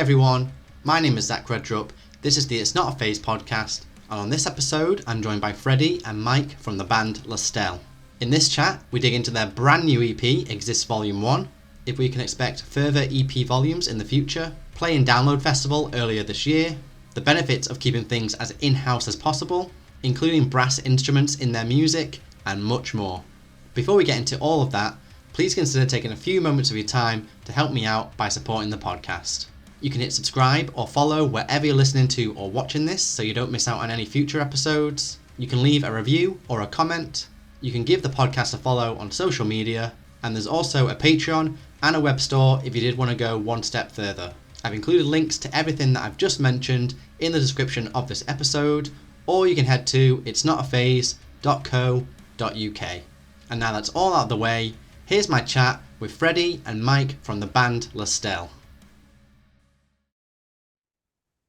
everyone, my name is REDRUP, this is the It's Not a Phase podcast, and on this episode I'm joined by Freddie and Mike from the band LASTELLE. In this chat we dig into their brand new EP, Exists Volume 1, if we can expect further EP volumes in the future, Play and Download Festival earlier this year, the benefits of keeping things as in-house as possible, including brass instruments in their music, and much more. Before we get into all of that, please consider taking a few moments of your time to help me out by supporting the podcast. You can hit subscribe or follow wherever you're listening to or watching this so you don't miss out on any future episodes. You can leave a review or a comment. You can give the podcast a follow on social media. And there's also a Patreon and a web store if you did want to go one step further. I've included links to everything that I've just mentioned in the description of this episode, or you can head to itsnotaphase.co.uk. And now that's all out of the way, here's my chat with Freddie and Mike from the band LASTELLE.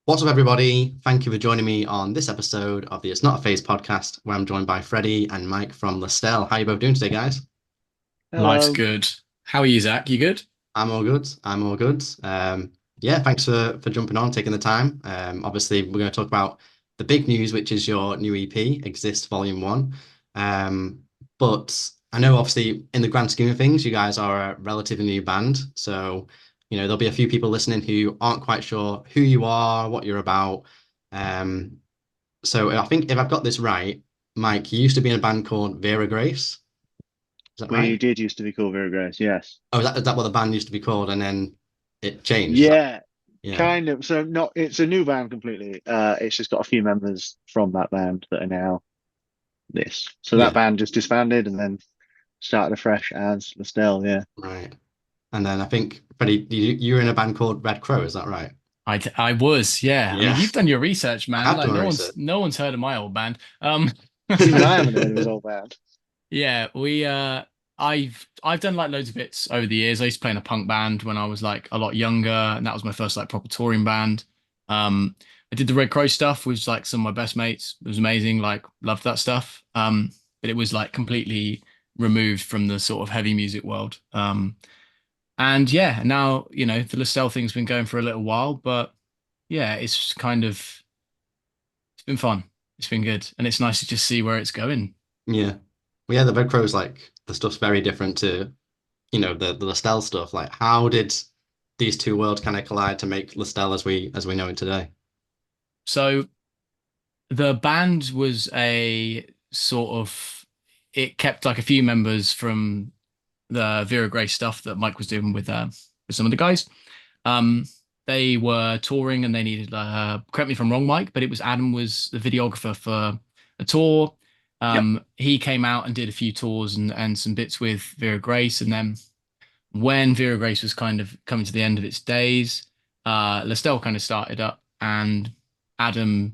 What's up, everybody? Thank you for joining me on this episode of the It's Not a Phase podcast, where I'm joined by Freddie and Mike from LASTELLE. How are you both doing today, guys? Hello. Life's good. How are you, Zach? You good? I'm all good. Yeah, thanks for jumping on, taking the time. Obviously, we're going to talk about the big news, which is your new EP, Exist Volume 1. But I know, obviously, in the grand scheme of things, you guys are a relatively new band. So, you know, there'll be a few people listening who aren't quite sure who you are, what you're about. So I think if I've got this right, Mike, you used to be in a band called Vera Grace. Is that right? We did used to be called Vera Grace, yes. Oh, is that what the band used to be called, and then it changed? Yeah, yeah. Kind of. So it's a new band completely. It's just got a few members from that band that are now this. So that band just disbanded and then started afresh as LASTELLE, yeah. Right. And then I think, Freddie, you were in a band called Red Crow, is that right? I was, yeah. I mean, you've done your research, man. I've like done research. No one's heard of my old band. Even I haven't heard of his old band. Yeah, I've done like loads of bits over the years. I used to play in a punk band when I was like a lot younger, and that was my first like proper touring band. I did the Red Crow stuff with like some of my best mates. It was amazing, like loved that stuff. But it was like completely removed from the sort of heavy music world. And yeah, now, you know, the LASTELLE thing's been going for a little while, but yeah, it's been fun. It's been good. And it's nice to just see where it's going. Yeah. Well, yeah, the Red Crow's like, the stuff's very different to, you know, the LASTELLE stuff. Like, how did these two worlds kind of collide to make LASTELLE as we know it today? So the band was a sort of, it kept like a few members from the Vera Grace stuff that Mike was doing with some of the guys. They were touring and they needed, correct me if I'm wrong, Mike, but it was Adam was the videographer for a tour. He came out and did a few tours and some bits with Vera Grace. And then when Vera Grace was kind of coming to the end of its days, LASTELLE kind of started up, and Adam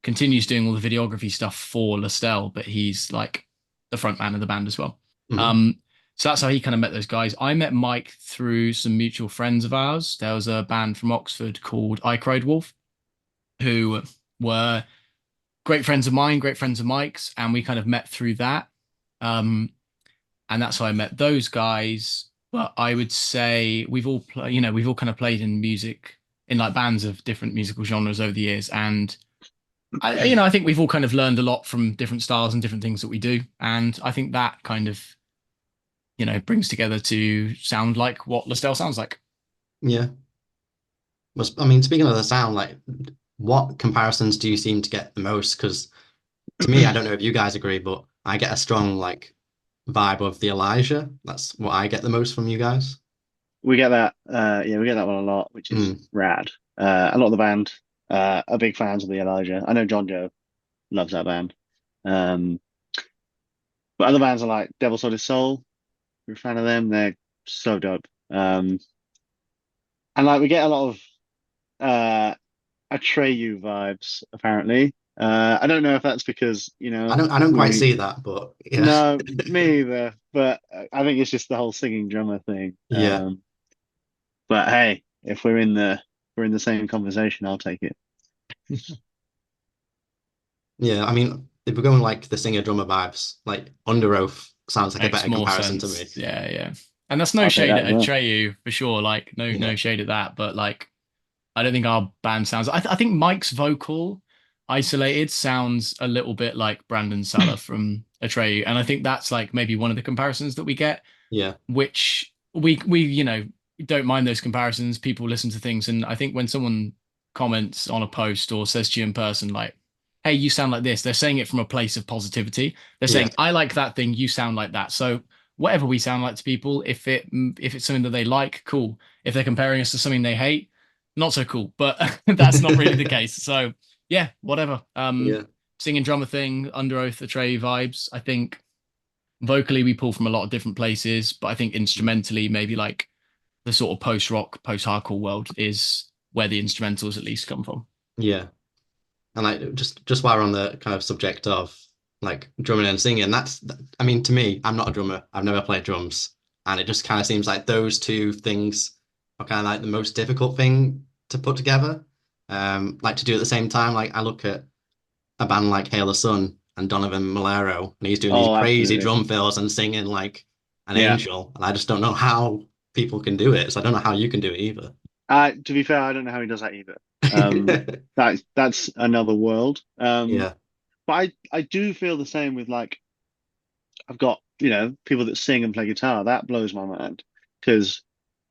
continues doing all the videography stuff for LASTELLE, but he's like the front man of the band as well. Mm-hmm. So that's how he kind of met those guys. I met Mike through some mutual friends of ours. There was a band from Oxford called I Cried Wolf, who were great friends of mine, great friends of Mike's, and we kind of met through that. And that's how I met those guys. But I would say we've all kind of played in music in like bands of different musical genres over the years. And I think we've all kind of learned a lot from different styles and different things that we do. And I think that kind of, you know, brings together to sound like what LASTELLE sounds like. Yeah. I mean, speaking of the sound, like, what comparisons do you seem to get the most? Because to me, I don't know if you guys agree, but I get a strong like vibe of the Elijah. That's what I get the most from you guys. We get that. We get that one a lot, which is rad. A lot of the band are big fans of the Elijah. I know John Joe loves that band. But other bands are like Devil Sold His Soul. We're a fan of them. They're so dope. And like we get a lot of Atreyu vibes, apparently. I don't know if that's because, you know, I don't quite see that, but yeah. No, me either. But I think it's just the whole singing drummer thing. Yeah. But hey, if we're in the same conversation, I'll take it. Yeah, I mean, if we're going like the singer drummer vibes, like Under Oath sounds like Makes a better comparison sense. to me. Yeah. And that's no shade at Atreyu for sure. Like no shade at that, but like I don't think our band sounds. I think Mike's vocal isolated sounds a little bit like Brandon Saller from Atreyu, and I think that's like maybe one of the comparisons that we get. Yeah. Which we don't mind those comparisons. People listen to things, and I think when someone comments on a post or says to you in person, like, "Hey, you sound like this," they're saying it from a place of positivity. They're Yeah. saying, "I like that thing. You sound like that." So whatever we sound like to people, if it's something that they like, cool. If they're comparing us to something they hate, not so cool. But that's not really the case. So yeah, whatever. Yeah. Singing drummer thing, Under Oath, the Trey vibes. I think vocally we pull from a lot of different places, but I think instrumentally maybe like the sort of post-rock, post-hardcore world is where the instrumentals at least come from. Yeah. And like just while we're on the kind of subject of like drumming and singing, I mean, to me, I'm not a drummer. I've never played drums, and it just kind of seems like those two things are kind of like the most difficult thing to put together. Like to do at the same time. Like I look at a band like Hail the Sun and Donovan Malero, and he's doing these Oh, crazy absolutely. drum fills and singing like an Yeah. angel, and I just don't know how people can do it. So I don't know how you can do it either. To be fair, I don't know how he does that either. That's another world. Yeah. But I do feel the same with like I've got, people that sing and play guitar. That blows my mind because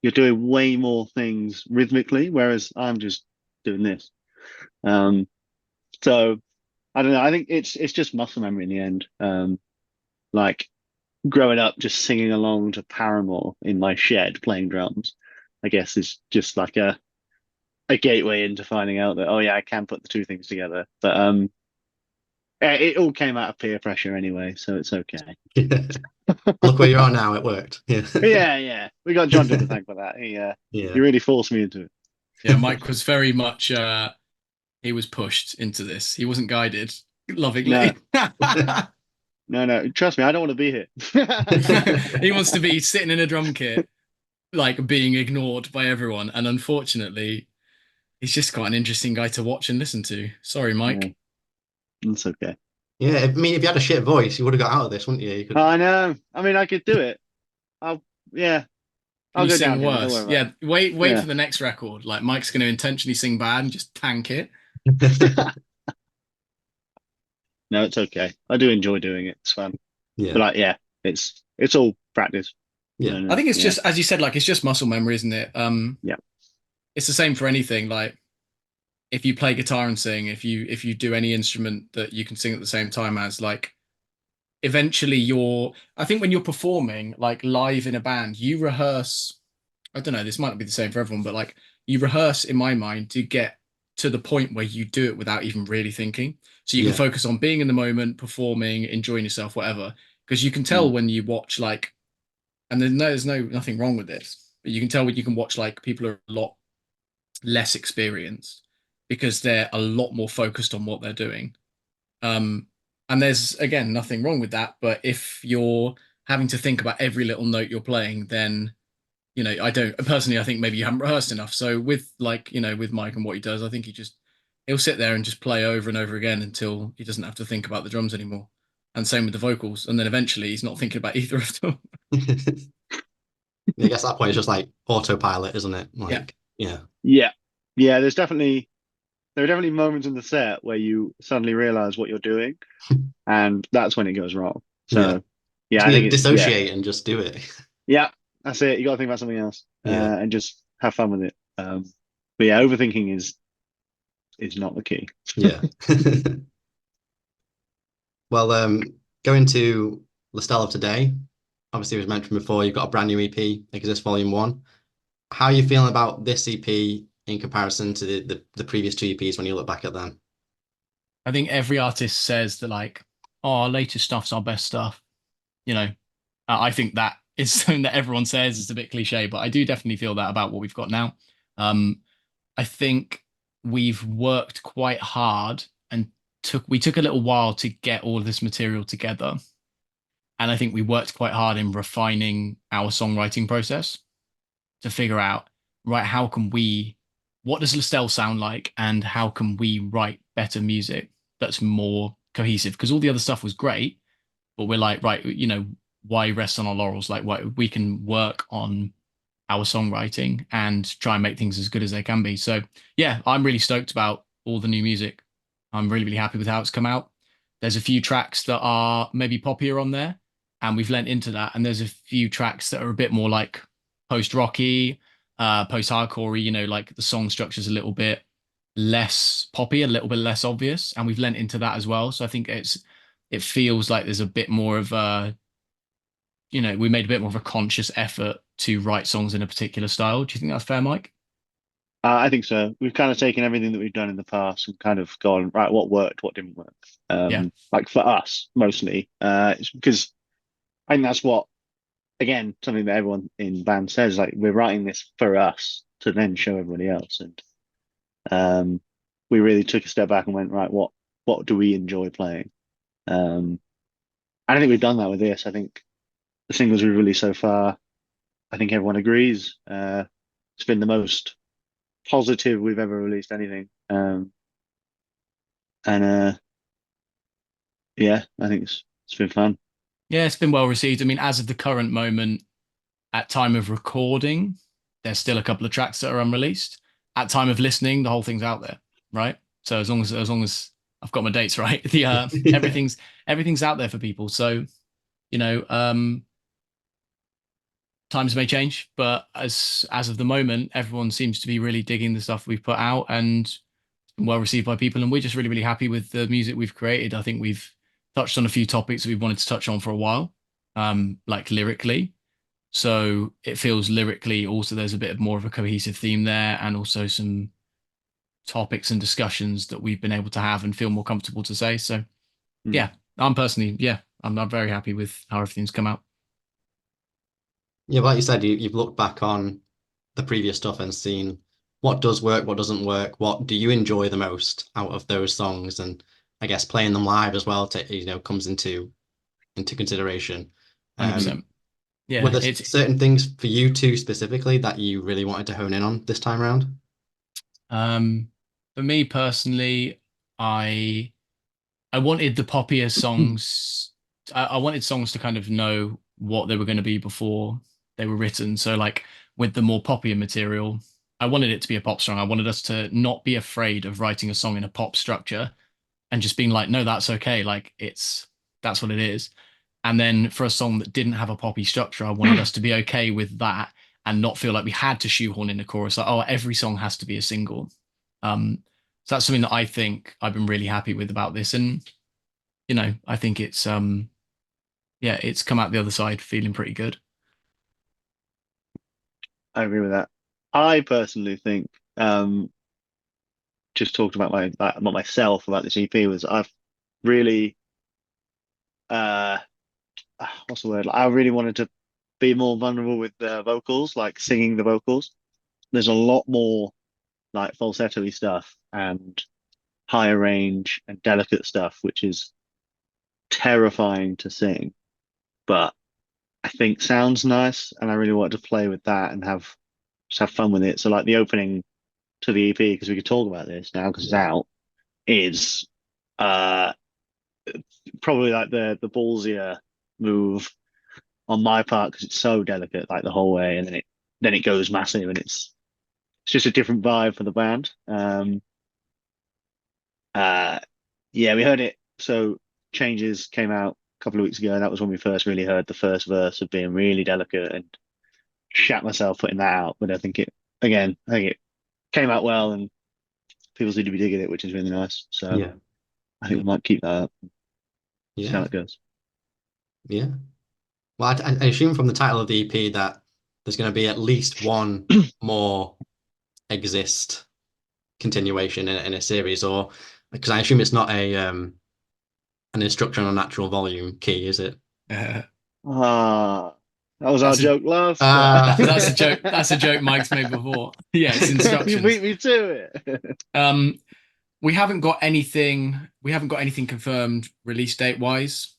you're doing way more things rhythmically, whereas I'm just doing this. So I don't know. I think it's just muscle memory in the end. Like growing up, just singing along to Paramore in my shed playing drums, I guess is just like a gateway into finding out that, oh yeah, I can put the two things together. But it all came out of peer pressure anyway, so it's okay. Look where you are now. It worked. Yeah. Yeah. We got John to thank for that. He really forced me into it. Yeah, Mike was very much he was pushed into this. He wasn't guided lovingly. No. Trust me, I don't want to be here. He wants to be sitting in a drum kit, like being ignored by everyone. And unfortunately, he's just quite an interesting guy to watch and listen to. Sorry, Mike. Yeah, it's okay. Yeah, I mean, if you had a shit voice, you would have got out of this, wouldn't you? You could... I know. I mean, I could do it. I'll Can you go sing downhill. Don't worse? worry about Yeah, it. wait for the next record. Like Mike's going to intentionally sing bad and just tank it. No, it's okay. I do enjoy doing it. It's fun. Yeah. But like, it's all practice. Yeah. I think it's just, as you said, like it's just muscle memory, isn't it? Yeah. It's the same for anything. Like if you play guitar and sing, if you do any instrument that you can sing at the same time as, like eventually I think when you're performing like live in a band, you rehearse. I don't know, this might not be the same for everyone, but like you rehearse in my mind to get to the point where you do it without even really thinking. So you can focus on being in the moment, performing, enjoying yourself, whatever. Because you can tell when you watch like, and there's nothing wrong with this, but you can tell when you can watch like people are a lot less experienced because they're a lot more focused on what they're doing. And there's again nothing wrong with that, but if you're having to think about every little note you're playing, then I don't personally, I think maybe you haven't rehearsed enough. So with like, with Mike and what he does, I think he'll sit there and just play over and over again until he doesn't have to think about the drums anymore. And same with the vocals. And then eventually he's not thinking about either of them. I guess at that point it's just like autopilot, isn't it? Like, yeah. There are definitely moments in the set where you suddenly realize what you're doing, and that's when it goes wrong. So I think it's dissociate and just do it. Yeah, that's it. You got to think about something else, and just have fun with it. But yeah, overthinking is not the key. Yeah. Well, going to LASTELLE of today, obviously, it was mentioned before, you've got a brand new EP, Exist Volume 1. How are you feeling about this EP in comparison to the previous two EPs when you look back at them? I think every artist says that like, oh, our latest stuff's our best stuff. I think that is something that everyone says. It's a bit cliche, but I do definitely feel that about what we've got now. I think we've worked quite hard and we took a little while to get all of this material together. And I think we worked quite hard in refining our songwriting process to figure out, right, what does LASTELLE sound like and how can we write better music that's more cohesive? Because all the other stuff was great, but we're like, right, why rest on our laurels? Like, we can work on our songwriting and try and make things as good as they can be. So yeah, I'm really stoked about all the new music. I'm really, really happy with how it's come out. There's a few tracks that are maybe poppier on there, and we've lent into that. And there's a few tracks that are a bit more like post-rocky, post-hardcore, you know, like the song structure's a little bit less poppy, a little bit less obvious, and we've lent into that as well. So I think it feels like there's a bit more of a, you know, we made a bit more of a conscious effort to write songs in a particular style. Do you think that's fair, Mike? I think so. We've kind of taken everything that we've done in the past and kind of gone, right, what worked, what didn't work. Yeah. Like for us, mostly. It's because I think that's what, again, something that everyone in band says, like we're writing this for us to then show everybody else. And we really took a step back and went, right, what do we enjoy playing? I don't think we've done that with this. I think the singles we've released so far, I think everyone agrees. It's been the most positive we've ever released anything. And yeah, I think it's been fun. Yeah, it's been well received. I mean, as of the current moment, at time of recording, there's still a couple of tracks that are unreleased. At time of listening, the whole thing's out there, right? So as long as I've got my dates right, the Yeah. everything's out there for people. So, you know, times may change, but as of the moment, everyone seems to be really digging the stuff we've put out and well received by people. And we're just really, really happy with the music we've created. I think we've touched on a few topics that we've wanted to touch on for a while, like lyrically. So it feels lyrically also there's a bit of more of a cohesive theme there, and also some topics and discussions that we've been able to have and feel more comfortable to say. So Mm. yeah, I'm personally, yeah, I'm very happy with how everything's come out. Yeah, but like you said, you've looked back on the previous stuff and seen what does work, what doesn't work, what do you enjoy the most out of those songs, and I guess playing them live as well, comes into consideration. Um, 100%. were Yeah, there it's certain things for you two specifically that you really wanted to hone in on this time around? um for me personally, I I wanted the poppier songs. I wanted songs to kind of know what they were going to be before they were written. So, like with the more poppier material, I wanted it to be a pop song. I wanted us to not be afraid of writing a song in a pop structure and just being like, no, that's okay. Like that's what it is. And then for a song that didn't have a poppy structure, I wanted us to be okay with that and not feel like we had to shoehorn in a chorus. Like, oh, every song has to be a single. So that's something that I think I've been really happy with about this. And you know, I think it's yeah, it's come out the other side feeling pretty good. I agree with that. I personally think, just talked about about myself about this EP was I've really uh what's the word? Like, I really wanted to be more vulnerable with the vocals, like singing the vocals. There's a lot more like falsetto-y stuff and higher range and delicate stuff, which is terrifying to sing, but I think sounds nice, and I really wanted to play with that and have fun with it. So like the opening to the EP, because we could talk about this now because it's out, is uh probably like the ballsier move on my part because it's so delicate like the whole way, and then it goes massive, and it's just a different vibe for the band. Uh yeah, we heard it. So Changes came out a couple of weeks ago, and that was when we first really heard the first verse of being really delicate, and shat myself putting that out. But I think it came out well, and people seem to be digging it, which is really nice. So Yeah, I think we might keep that up, see how yeah, it goes. yeah. Well, I assume from the title of the EP that there's going to be at least one more exist continuation in a series, or because I assume it's not a an instruction on natural volume key, is it? Uh, Ah, that was our that's a joke last Uh, time. that's a joke. That's a joke Mike's made before. Yeah, it's You instructions. beat me to it. Um, we haven't got anything. We haven't got anything confirmed release date wise.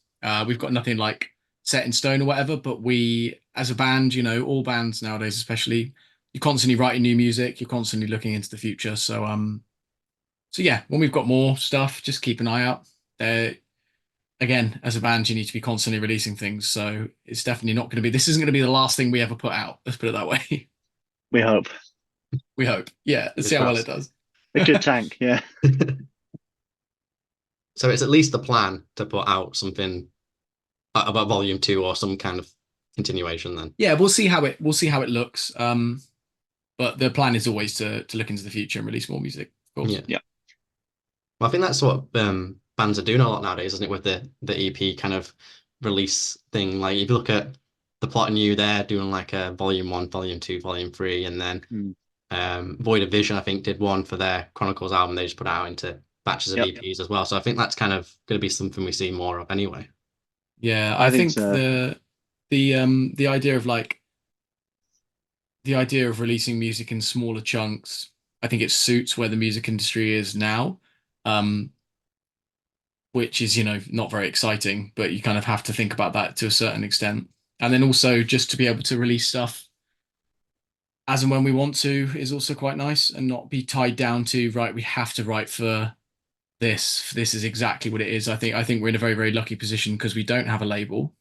We've got nothing like set in stone or whatever. But we, as a band, you know, all bands nowadays, especially, you're constantly writing new music. You're constantly looking into the future. So yeah, when we've got more stuff, just keep an eye out. Again, as a band, you need to be constantly releasing things. So it's definitely not going to be. This isn't going to be the last thing we ever put out. Let's put it that way. We hope. We hope. Yeah, let's see how well it does. A good tank, yeah. So it's at least the plan to put out something about Volume 2 or some kind of continuation then. Yeah, we'll see how it looks. But the plan is always to look into the future and release more music, of course. Yeah. Well, I think that's what bands are doing a lot nowadays, isn't it? With the EP kind of release thing. Like if you look at the Plot and You, they're doing like a Volume 1, Volume 2, Volume 3, and then Void of Vision, I think, did one for their Chronicles album. They just put it out into batches of EPs as well. So I think that's kind of going to be something we see more of anyway. Yeah, I think so. the idea of like the idea of releasing music in smaller chunks, I think it suits where the music industry is now, which is, not very exciting, but you kind of have to think about that to a certain extent. And then also just to be able to release stuff as and when we want to is also quite nice, and not be tied down to, right, we have to write for this. This is exactly what it is. I think we're in a very, very lucky position because we don't have a label.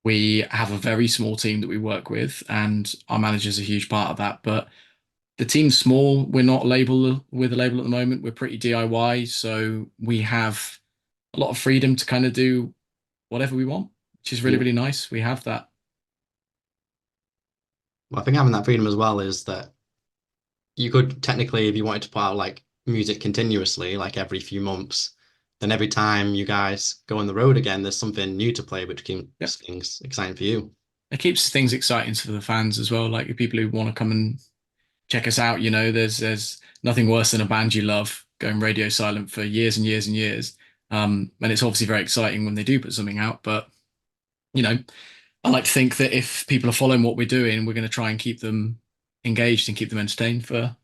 We have a very small team that we work with, and our manager's a huge part of that. But the team's small. We're not with a label at the moment. We're pretty DIY, so we have a lot of freedom to kind of do whatever we want, which is really, really nice. We have that. Well, I think having that freedom as well is that you could technically, if you wanted to put out like music continuously, like every few months, then every time you guys go on the road again, there's something new to play, which keeps things exciting for you. It keeps things exciting for the fans as well. Like the people who want to come and check us out, there's nothing worse than a band you love going radio silent for years and years and years. And it's obviously very exciting when they do put something out, but I like to think that if people are following what we're doing, we're going to try and keep them engaged and keep them entertained for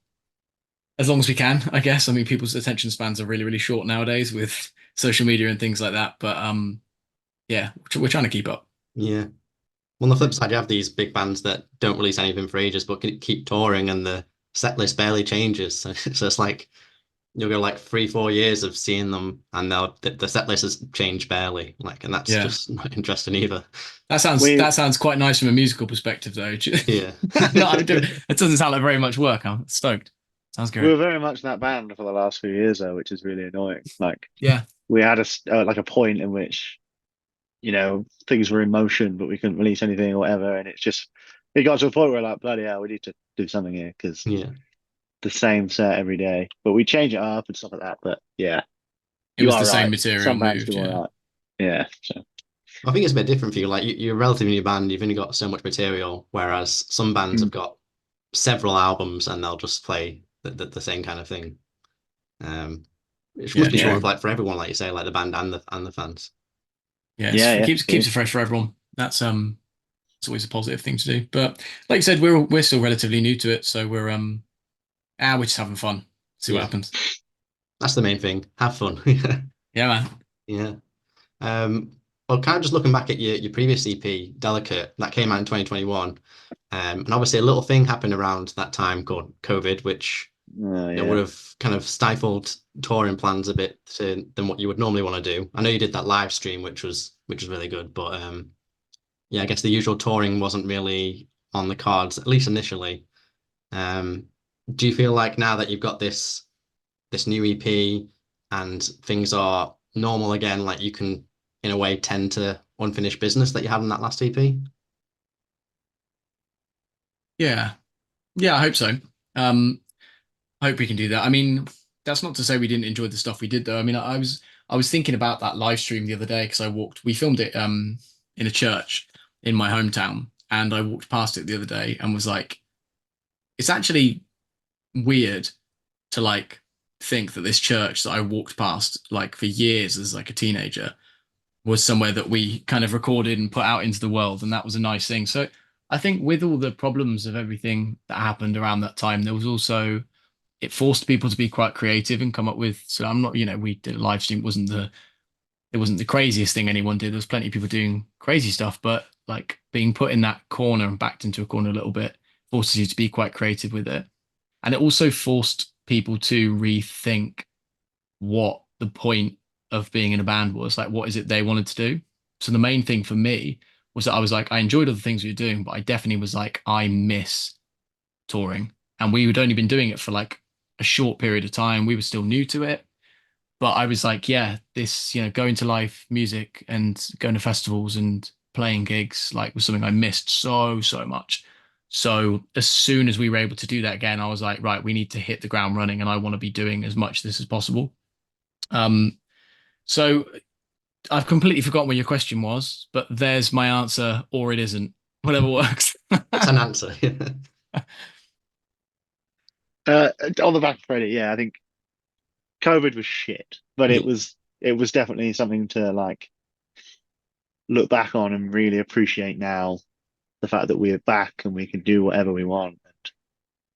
as long as we can, I guess. I mean, people's attention spans are really, really short nowadays with social media and things like that. But yeah, we're trying to keep up. Yeah. Well, on the flip side, you have these big bands that don't release anything for ages, but can keep touring, and the set list barely changes. So it's like you'll go like 3-4 years of seeing them, and the set list has changed barely. Like, and that's just not interesting either. That sounds quite nice from a musical perspective, though. Yeah. It doesn't sound like very much work. I'm stoked. Sounds great. We were very much that band for the last few years, though, which is really annoying. Like, yeah, we had a point in which, things were in motion, but we couldn't release anything or whatever, and it got to a point where like, bloody hell, we need to do something here because the same set every day, but we change it up and stuff like that. But yeah, it was the same material. Some bands do all right. Yeah. So I think it's a bit different for you. Like you're a relatively new band, you've only got so much material, whereas some bands have got several albums and they'll just play the same kind of thing. It must be more like for everyone, like you say, like the band and the fans. It keeps it fresh for everyone. That's it's always a positive thing to do. But like you said, we're still relatively new to it, so we're just having fun. See what happens. That's the main thing. Have fun. Yeah, man. Yeah. Well, kind of just looking back at your previous EP, Delicate, that came out in 2021. And obviously a little thing happened around that time called COVID, which would have kind of stifled touring plans a bit than what you would normally want to do. I know you did that live stream, which was really good, but I guess the usual touring wasn't really on the cards, at least initially. Do you feel like now that you've got this new EP and things are normal again, like you can in a way tend to unfinished business that you had in that last EP? Yeah, I hope so. I hope we can do that. I mean, that's not to say we didn't enjoy the stuff we did, though. I mean, I was thinking about that live stream the other day because we filmed it in a church in my hometown, and I walked past it the other day and was like, it's actually weird to like think that this church that I walked past like for years as like a teenager was somewhere that we kind of recorded and put out into the world, and that was a nice thing. So I think with all the problems of everything that happened around that time, there was also, it forced people to be quite creative and come up with, so I'm not, we did a live stream, it wasn't the craziest thing anyone did. There was plenty of people doing crazy stuff, but like being put in that corner and backed into a corner a little bit forces you to be quite creative with it. And it also forced people to rethink what the point of being in a band was, like what is it they wanted to do. So the main thing for me was that I was like, I enjoyed all the things we were doing, but I definitely was like, I miss touring, and we had only been doing it for like a short period of time. We were still new to it, but I was like, yeah, this, going to live music and going to festivals and playing gigs like was something I missed so much. So as soon as we were able to do that again, I was like, right, we need to hit the ground running, and I want to be doing as much of this as possible. So I've completely forgotten what your question was, but there's my answer, or it isn't. Whatever works. It's an answer. On the back of Freddie, yeah, I think COVID was shit, but Yeah. it was definitely something to like look back on and really appreciate now. The fact that we're back and we can do whatever we want and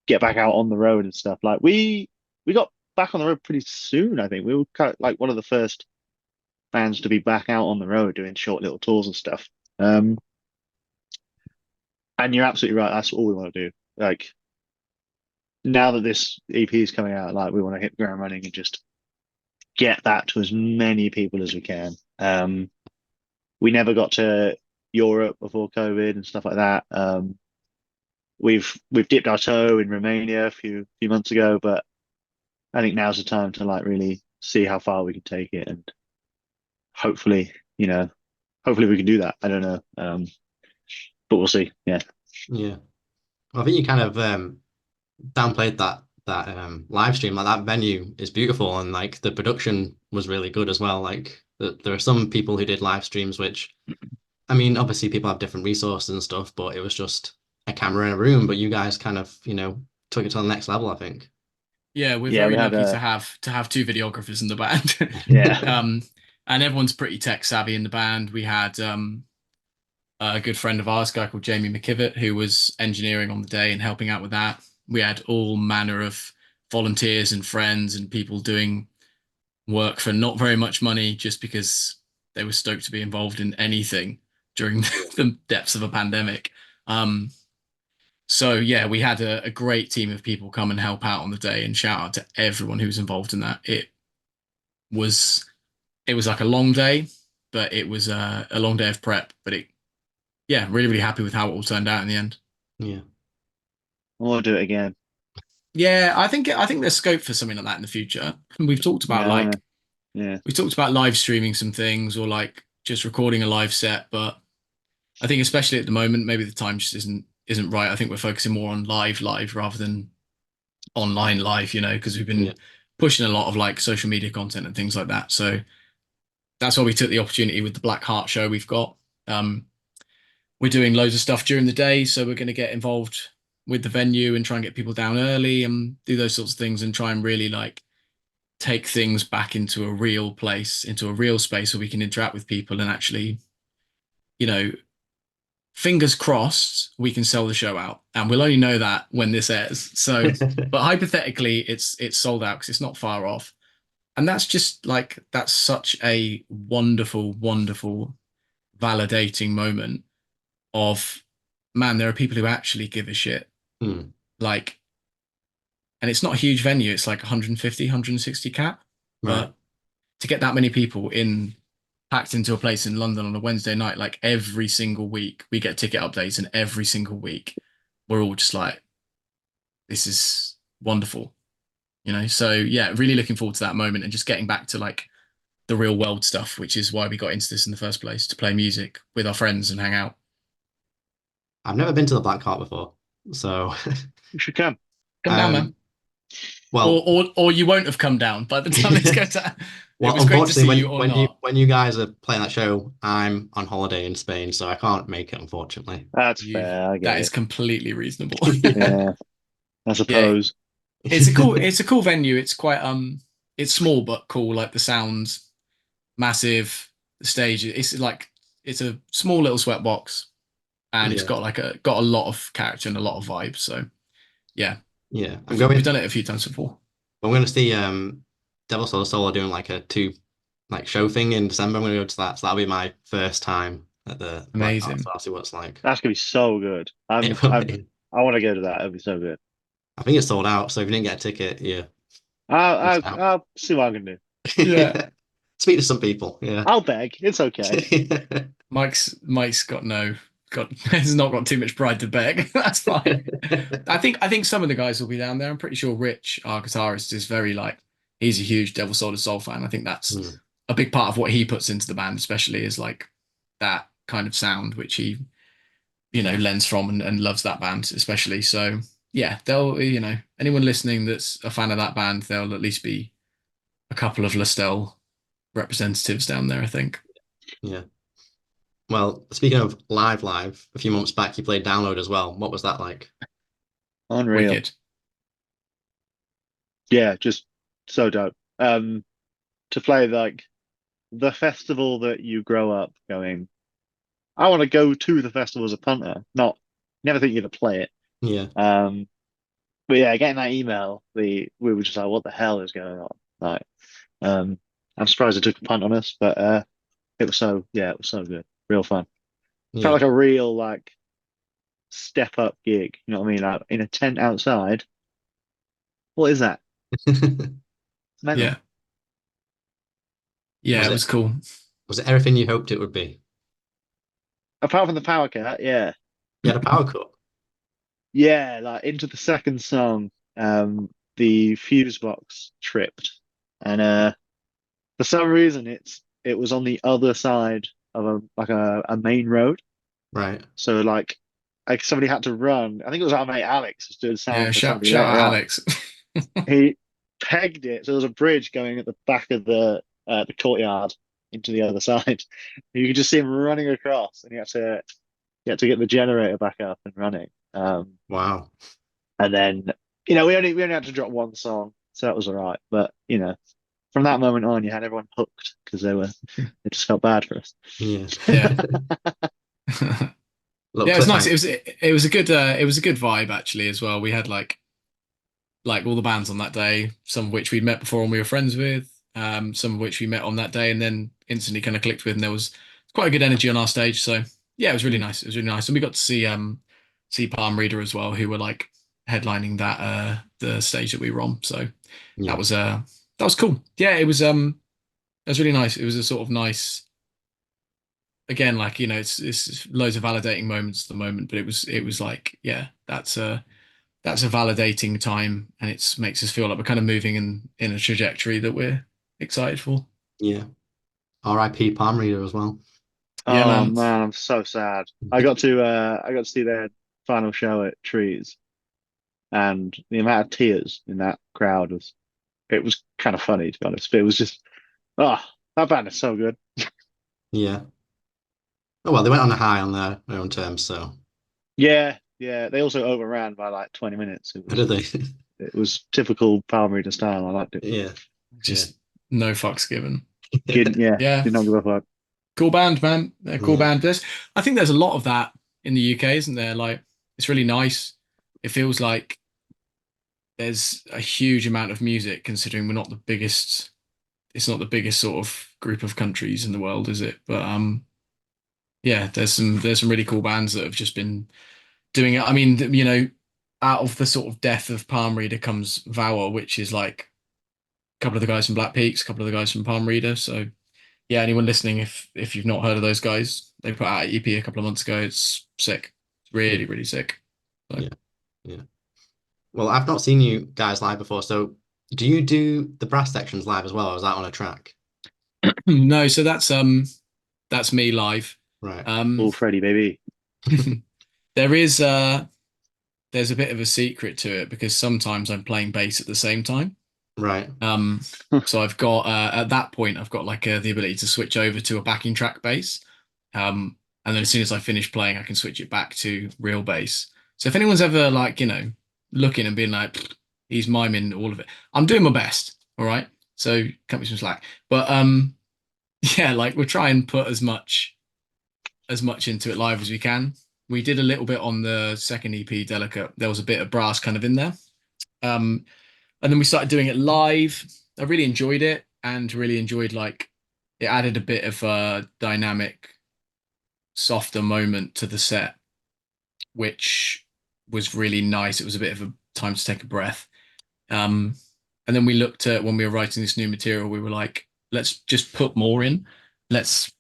get back out on the road and stuff. Like we got back on the road pretty soon. I think we were kind of like one of the first bands to be back out on the road doing short little tours and stuff. And you're absolutely right. That's all we want to do. Like now that this EP is coming out, like we want to hit the ground running and just get that to as many people as we can. We never got to Europe before COVID and stuff like that. We've dipped our toe in Romania a few months ago, but I think now's the time to like really see how far we can take it, and hopefully, hopefully we can do that. I don't know, but we'll see. Yeah, Yeah. I think you kind of downplayed that live stream. Like that venue is beautiful, and like the production was really good as well. Like there are some people who did live streams, which I mean, obviously people have different resources and stuff, but it was just a camera in a room. But you guys kind of, took it to the next level, I think. Yeah, we're yeah, very we had lucky to have two videographers in the band. yeah, And everyone's pretty tech savvy in the band. We had a good friend of ours, a guy called Jamie McKivitt, who was engineering on the day and helping out with that. We had all manner of volunteers and friends and people doing work for not very much money just because they were stoked to be involved in anything during the depths of a pandemic. So yeah, we had a great team of people come and help out on the day, and shout out to everyone who was involved in that. Was it was like a long day, but it was a long day of prep. But really, really happy with how it all turned out in the end. Yeah. we'll do it again. Yeah, I think there's scope for something like that in the future. We've talked about Yeah, we talked about live streaming some things, or like just recording a live set, but I think especially at the moment, maybe the time just isn't right. I think we're focusing more on live rather than online live, because we've been pushing a lot of like social media content and things like that. So that's why we took the opportunity with the Black Heart show we've got. We're doing loads of stuff during the day, so we're going to get involved with the venue and try and get people down early and do those sorts of things, and try and really like take things back into a real place, into a real space where we can interact with people and actually, fingers crossed, we can sell the show out, and we'll only know that when this airs. So, but hypothetically, it's sold out because it's not far off, and that's just like that's such a wonderful, wonderful, validating moment of, man, there are people who actually give a shit. Like, and it's not a huge venue. It's like 150, 160 cap, Right. but to get that many people packed into a place in London on a Wednesday night, like every single week, we get ticket updates, and every single week we're all just like, this is wonderful, So yeah, really looking forward to that moment and just getting back to like the real world stuff, which is why we got into this in the first place, to play music with our friends and hang out. I've never been to the Black Heart before, so you should come. Come down, man. Well, or you won't have come down by the time it's going to. Well, it was great to see you when you guys are playing that show, I'm on holiday in Spain, so I can't make it, unfortunately. That's fair. I get that it. is completely reasonable. Yeah, I suppose. Yeah. It's a cool venue. It's quite it's small but cool. Like the sound's massive. The stage, it's a small little sweatbox, and it's got a lot of character and a lot of vibes. So yeah, we've done it a few times before. I'm going to see Devil Soul Solo doing like a 2 show thing in December. I'm going to go to that, so that'll be my first time at the amazing. Black Heart, so I'll see what it's like. That's gonna be so good. I want to go to that. It'll be so good. I think it's sold out, so if you didn't get a ticket, yeah. I'll see what I can do. Yeah. Speak to some people. Yeah. I'll beg. It's okay. Mike's got no has not got too much pride to beg. That's fine. I think some of the guys will be down there. I'm pretty sure Rich, our guitarist, is very like, he's a huge Devil Soldier Soul fan. I think that's a big part of what he puts into the band, especially is like that kind of sound, which he, lends from and loves that band, especially. So yeah, they'll, anyone listening that's a fan of that band, there'll at least be a couple of LASTELLE representatives down there, I think. Yeah. Well, speaking of live, a few months back, you played Download as well. What was that like? Unreal. Wicked. Yeah, just so dope. To play like the festival that you grow up going, I want to go to the festival as a punter, not never think you're gonna play it. Yeah. But yeah, getting that email, we were just like, what the hell is going on? Like, I'm surprised it took a punt on us, but it was so good, real fun. Yeah. Felt like a real like step up gig. You know what I mean? Like in a tent outside. What is that? Mental. Yeah. Yeah, it was cool. Was it everything you hoped it would be? Apart from the power cut, yeah. You had a power cut. Yeah, like into the second song, the fuse box tripped, and for some reason it was on the other side of a main road. Right. So like somebody had to run. I think it was our mate Alex who's doing sound Yeah, for shout somebody out later on. Alex. He pegged it, so there was a bridge going at the back of the courtyard into the other side. You could just see him running across, and he had to get the generator back up and running. Wow. And then we only had to drop one song, so that was all right. But from that moment on, you had everyone hooked because they just felt bad for us. Yeah. Yeah. Look, Yeah, it was nice. It was a good vibe actually as well. We had like all the bands on that day, some of which we'd met before and we were friends with, some of which we met on that day and then instantly kind of clicked with, and there was quite a good energy on our stage. So yeah, it was really nice. It was really nice, and we got to see Palm Reader as well, who were like headlining that the stage that we were on. So yeah. that was cool. Yeah, it was really nice. It was a sort of nice. Again, like it's loads of validating moments at the moment, but it was like, yeah, that's a validating time, and it makes us feel like we're kind of moving in a trajectory that we're excited for. Yeah. R.I.P. Palm Reader as well. Yeah, Oh man. man, I'm so sad. I got to see their final show at Trees, and the amount of tears in that crowd was kind of funny to be honest. But it was just that band is so good. Yeah. Oh well, they went on a high on their own terms, so. Yeah, yeah. They also overran by like 20 minutes. How did they? It was typical Power Reader style. I liked it. Yeah. Just no fucks given. Did not give a fuck. Cool band, man. Cool Yeah. band. I think there's a lot of that in the UK, isn't there? Like, it's really nice. It feels like there's a huge amount of music, considering we're not the biggest. It's not the biggest sort of group of countries in the world, is it? But yeah, there's some really cool bands that have just been doing it. I mean, out of the sort of death of Palm Reader comes Vower, which is like a couple of the guys from Black Peaks, a couple of the guys from Palm Reader. So yeah, anyone listening, if you've not heard of those guys, they put out an EP a couple of months ago. It's sick. It's really, really sick. So. Yeah. Yeah. Well, I've not seen you guys live before, so do you do the brass sections live as well, or is that on a track? No, so that's me live. Right. Oh, Freddie, baby. There's a bit of a secret to it because sometimes I'm playing bass at the same time. Right. So I've got at that point I've got like the ability to switch over to a backing track bass, and then as soon as I finish playing, I can switch it back to real bass. So if anyone's ever like looking and being like, he's miming all of it, I'm doing my best. All right, so cut me some slack. But yeah, like we'll try and put as much into it live as we can. We did a little bit on the second EP, Delicate. There was a bit of brass kind of in there. And then we started doing it live. I really enjoyed it and really enjoyed like it added a bit of a dynamic, softer moment to the set, which was really nice. It was a bit of a time to take a breath. And then we looked at when we were writing this new material, we were like, let's just put more in. Let's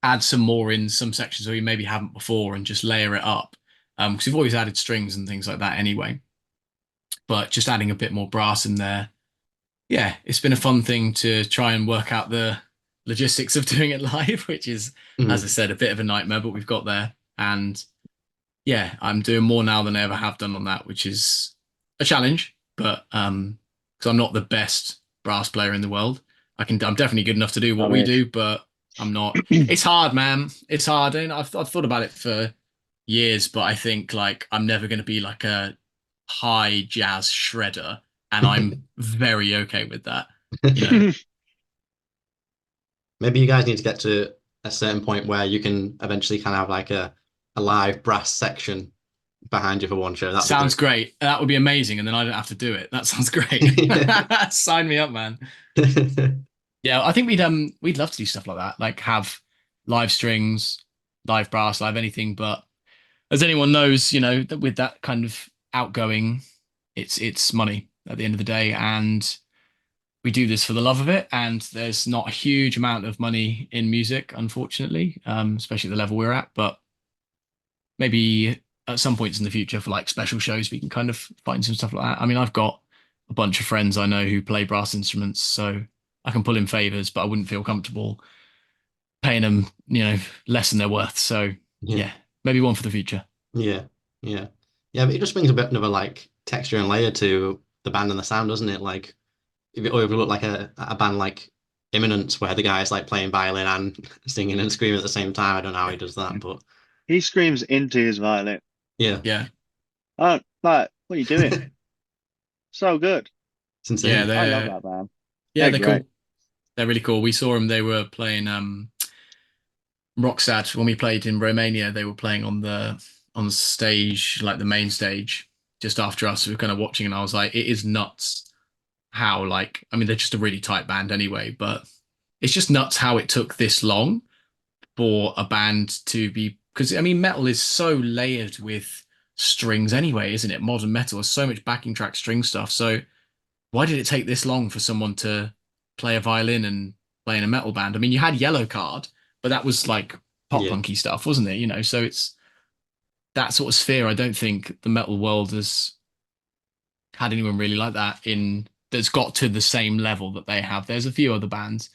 add some more in some sections where you maybe haven't before and just layer it up. Because we've always added strings and things like that anyway. But just adding a bit more brass in there. Yeah, it's been a fun thing to try and work out the logistics of doing it live, which is, as I said, a bit of a nightmare, but we've got there. And yeah, I'm doing more now than I ever have done on that, which is a challenge, but because I'm not the best brass player in the world. I'm definitely good enough to do what we do, but I'm not. It's hard, man. It's hard. And I've thought about it for years, but I think like I'm never going to be like a high jazz shredder, and I'm very okay with that. You know, Maybe you guys need to get to a certain point where you can eventually kind of have like a live brass section behind you for one show. That sounds great. That would be amazing, and then I don't have to do it. That sounds great. Sign me up, man. Yeah, I think we'd love to do stuff like that, like have live strings, live brass, live anything. But as anyone knows, you know, that with that kind of outgoing, it's money at the end of the day, and we do this for the love of it. And there's not a huge amount of money in music, unfortunately, especially at the level we're at. But maybe at some points in the future for like special shows, we can kind of find some stuff like that. I mean, I've got a bunch of friends I know who play brass instruments, so I can pull in favors, but I wouldn't feel comfortable paying them, you know, less than they're worth. So yeah, maybe one for the future. Yeah, yeah, yeah. But it just brings a bit of a like texture and layer to the band and the sound, doesn't it? Like if you look like a band like Imminence, where the guy's like playing violin and singing and screaming at the same time. I don't know how he does that, but he screams into his violin. Yeah. Oh, like, what are you doing? So good. It's insane. I love that band. Yeah, they're great. cool. They're really cool. We saw them. They were playing Rockstad when we played in Romania. They were playing on the stage, like the main stage, just after us. We were kind of watching, and I was like, it is nuts how like I mean they're just a really tight band anyway, but it's just nuts how it took this long for a band to be, because I mean metal is so layered with strings anyway, isn't it? Modern metal has so much backing track string stuff. So why did it take this long for someone to play a violin and play in a metal band? I mean, you had Yellow Card, but that was like pop punky stuff, wasn't it? You know, so it's that sort of sphere. I don't think the metal world has had anyone really like that in that's got to the same level that they have. There's a few other bands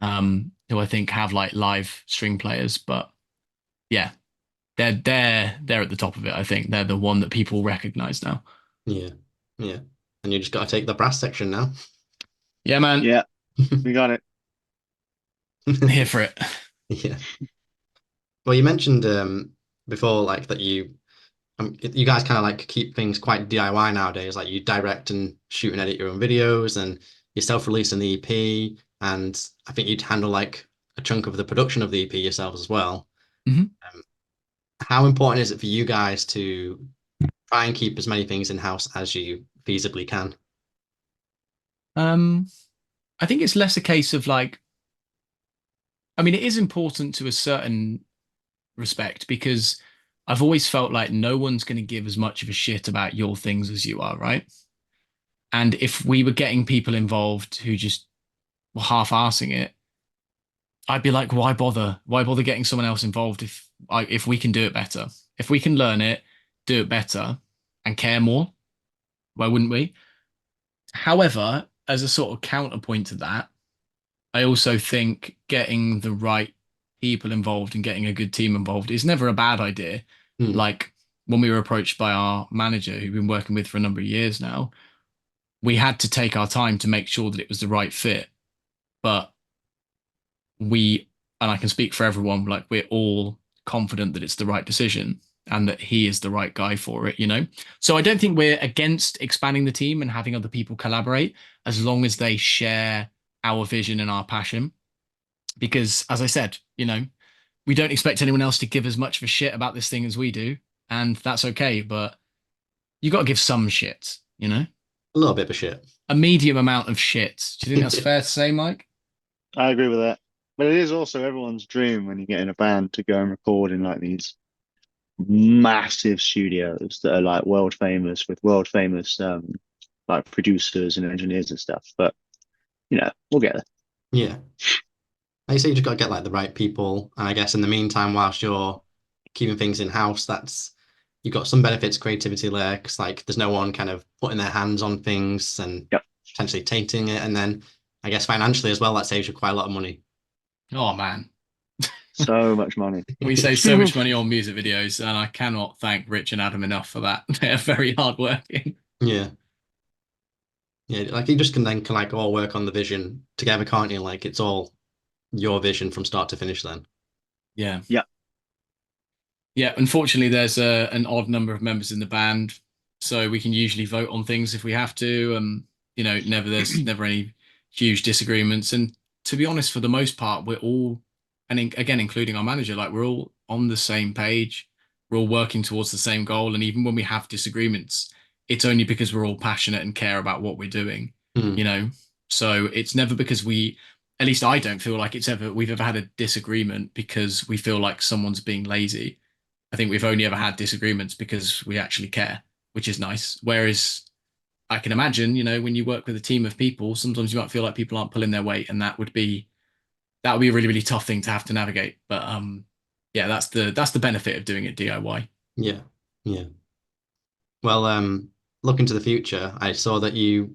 who I think have like live string players, but yeah, they're at the top of it. I think they're the one that people recognize now. Yeah, yeah. And you just got to take the brass section now. Yeah, man. Yeah, we got it. Here for it. Yeah. Well, you mentioned before, like that you guys kind of like keep things quite DIY nowadays. Like you direct and shoot and edit your own videos, and you self-release an EP, and I think you'd handle like a chunk of the production of the EP yourselves as well. How important is it for you guys to try and keep as many things in-house as you feasibly can? I think it's less a case of like, I mean, it is important to a certain respect because I've always felt like no one's going to give as much of a shit about your things as you are, right? And if we were getting people involved who just were half-arsing it, I'd be like, why bother? Why bother getting someone else involved if we can do it better? If we can learn it, do it better, and care more, why wouldn't we? However, as a sort of counterpoint to that, I also think getting the right people involved and getting a good team involved is never a bad idea. Like when we were approached by our manager, who we've been working with for a number of years now, we had to take our time to make sure that it was the right fit. But and I can speak for everyone, like we're all confident that it's the right decision and that he is the right guy for it, you know? So I don't think we're against expanding the team and having other people collaborate as long as they share our vision and our passion. Because as I said, you know, we don't expect anyone else to give as much of a shit about this thing as we do. And that's okay. But you got to give some shit, you know? A little bit of a shit. A medium amount of shit. Do you think that's fair to say, Mike? I agree with that. But it is also everyone's dream when you get in a band to go and record in like these massive studios that are like world famous with world famous like producers and engineers and stuff. But you know, we'll get there. Yeah. Like you say, you just got to get like the right people. And I guess in the meantime, whilst you're keeping things in house, you've got some benefits, creativity there, because like there's no one kind of putting their hands on things and Yep. potentially tainting it. And then I guess financially as well, that saves you quite a lot of money. Oh man, So much money. we save so much money on music videos, and I cannot thank Rich and Adam enough for that. They're very hardworking. Yeah. Yeah, like you just can like all work on the vision together, can't you? Like it's all your vision from start to finish then. Yeah. Yeah. Yeah, unfortunately, there's an odd number of members in the band, so we can usually vote on things if we have to. There's never any huge disagreements. And to be honest, for the most part, we're all, again, including our manager, like we're all on the same page. We're all working towards the same goal. And even when we have disagreements, it's only because we're all passionate and care about what we're doing. So it's never because at least I don't feel like we've ever had a disagreement because we feel like someone's being lazy. I think we've only ever had disagreements because we actually care, which is nice. Whereas I can imagine, when you work with a team of people, sometimes you might feel like people aren't pulling their weight, and that would be a really, really tough thing to have to navigate. But yeah, that's the benefit of doing it DIY. Yeah. Yeah. Well, looking to the future, I saw that you're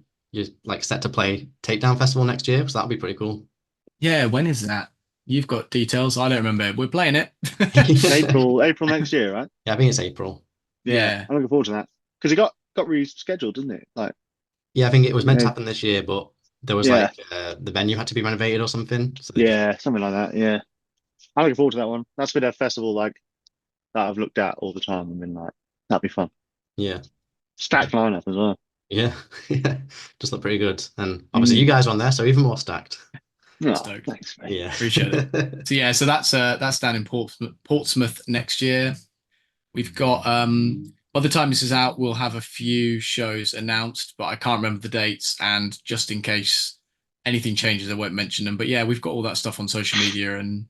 like set to play Takedown Festival next year, so that'll be pretty cool. Yeah, when is that? You've got details. I don't remember. We're playing it. April next year, right? Yeah, I think it's April. Yeah. I'm looking forward to that because it got rescheduled, didn't it? Like, Yeah, I think it was meant to happen this year, but there was Yeah. like the venue had to be renovated or something. So something like that. Yeah, I'm looking forward to that one. That's been a festival like that I've looked at all the time and been like, that'd be fun. Yeah. Stacked lineup as well. Yeah. Yeah. Just look pretty good. And obviously you guys are on there, so even more stacked. Oh, Stoked. thanks, mate. Yeah. Appreciate it. So yeah, so that's down in Portsmouth next year. We've got by the time this is out, we'll have a few shows announced, but I can't remember the dates. And just in case anything changes, I won't mention them. But yeah, we've got all that stuff on social media, and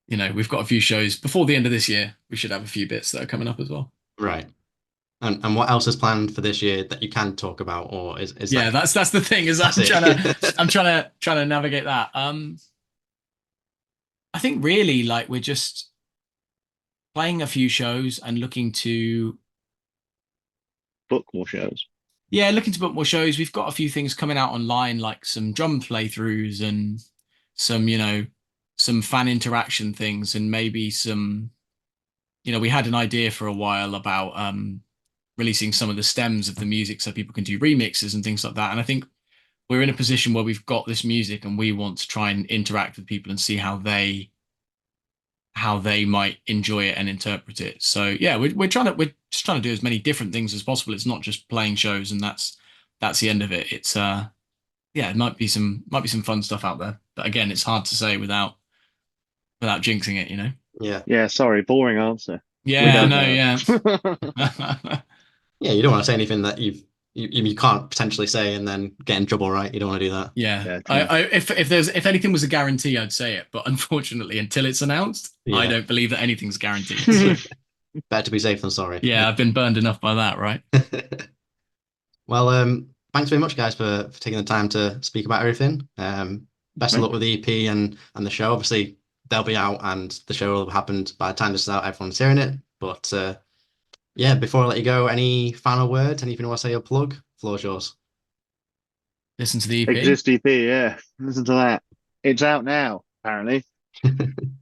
we've got a few shows before the end of this year. We should have a few bits that are coming up as well. Right. And what else is planned for this year that you can talk about, or is yeah, that... that's the thing, is I'm trying to navigate that. I think really like we're just playing a few shows and looking to book more shows. Yeah, looking to book more shows. We've got a few things coming out online, like some drum playthroughs and some fan interaction things, and maybe some, we had an idea for a while about releasing some of the stems of the music so people can do remixes and things like that. And I think we're in a position where we've got this music and we want to try and interact with people and see how they might enjoy it and interpret it. So yeah, we're just trying to do as many different things as possible. It's not just playing shows and that's the end of it. It's it might be some fun stuff out there. But again, it's hard to say without jinxing it, Yeah. Yeah, sorry, boring answer. Yeah, no, yeah. Yeah, you don't want to say anything that you can't potentially say and then get in trouble, right? You don't want to do that. Yeah. If anything was a guarantee, I'd say it. But unfortunately, until it's announced, I don't believe that anything's guaranteed. So. Better to be safe than sorry. Yeah, I've been burned enough by that, right? Well, thanks very much, guys, for taking the time to speak about everything. Best of luck with the EP and the show. Obviously, they'll be out and the show will have happened by the time this is out. Everyone's hearing it. But yeah, before I let you go, any final words? Anything you want to say or plug? Floor's yours. Listen to the EP. Exist EP, yeah. Listen to that. It's out now, apparently.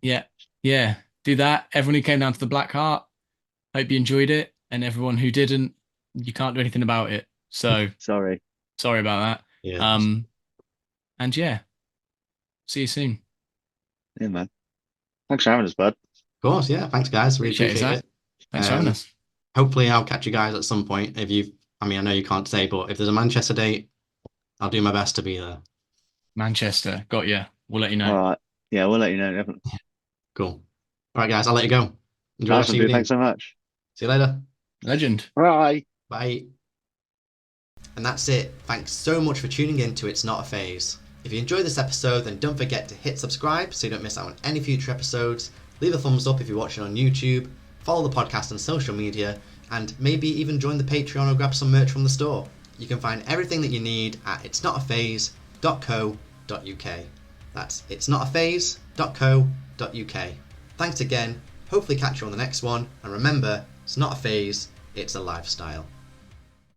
Yeah. Do that. Everyone who came down to the Black Heart, hope you enjoyed it. And everyone who didn't, you can't do anything about it. So sorry about that. Yeah. And yeah, see you soon. Yeah, man. Thanks for having us, bud. Of course, yeah. Thanks, guys. Really appreciate it. Thanks for having us. Hopefully, I'll catch you guys at some point. I know you can't say, but if there's a Manchester date, I'll do my best to be there. Manchester, got you. We'll let you know. All right. Yeah, we'll let you know, definitely. Cool. All right, guys, I'll let you go. Enjoy Awesome, dude. Thanks so much. See you later. Legend. Bye. Bye. And that's it. Thanks so much for tuning in to It's Not a Phase. If you enjoyed this episode, then don't forget to hit subscribe so you don't miss out on any future episodes. Leave a thumbs up if you're watching on YouTube. Follow the podcast on social media, and maybe even join the Patreon or grab some merch from the store. You can find everything that you need at itsnotaphase.co.uk. That's itsnotaphase.co.uk. Thanks again, hopefully catch you on the next one, and remember, it's not a phase, it's a lifestyle.